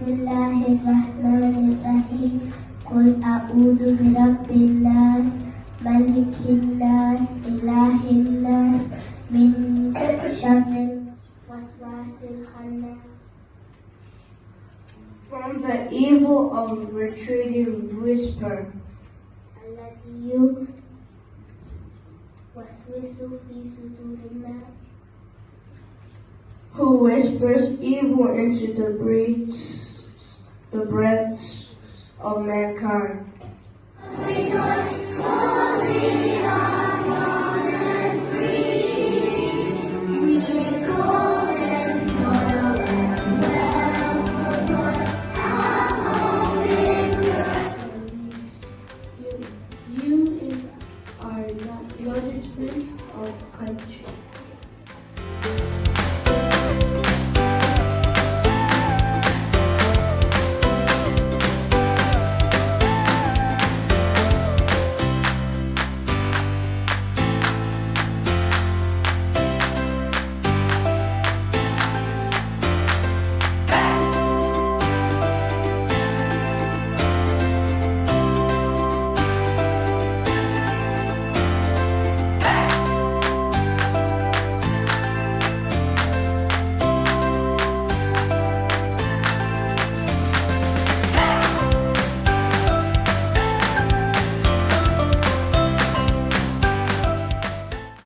Bismillahirrahmanirrahim. Qul a'udhu birabbin nas, malikin nas, ilahin nas, min syarril waswasil khannas. From the evil of retreating whisper, Alladhi waswisu fi sudurin nas. who whispers evil into the breasts of mankind. Rejoice, holy